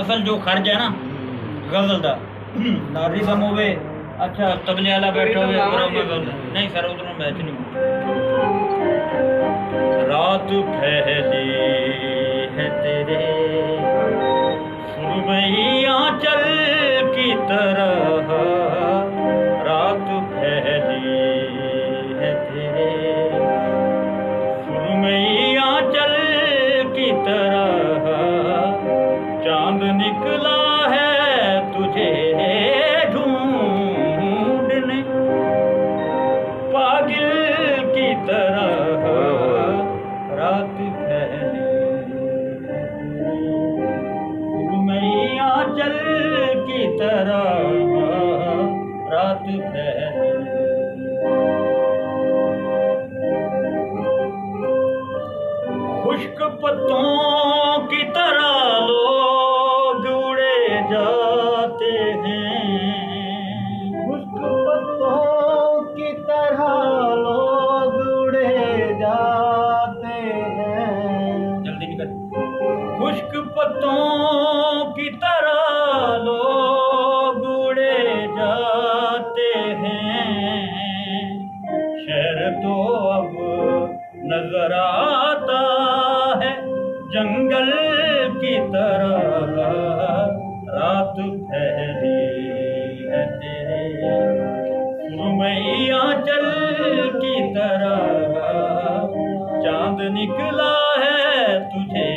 असल जो खर्च है ना गजल का रिदम होवे अच्छा तबले वाला बैठा हुए नहीं सर उतना मैच नहीं। रात फैली है तेरे सुरमई आंचल की तरह, रात फैली है तेरे सुरमई आंचल की तरह, चांद निकला है तुझे ढूंढने पागिल की तरह, रात फैली सुरमई आंचल की तरह, रात फैली। खुश्क पत्तों की तरह लोग उड़े जाते हैं, खुश्क पत्तों की तरह लोग उड़े जाते हैं। जल्दी निकल। खुश्क पत्तों की तरह लोग उड़े जाते हैं, शहर तो अब नजर आता है जंगल की तरह, रात फैली है तेरे सुरमई आंचल की तरह, चांद निकला है तुझे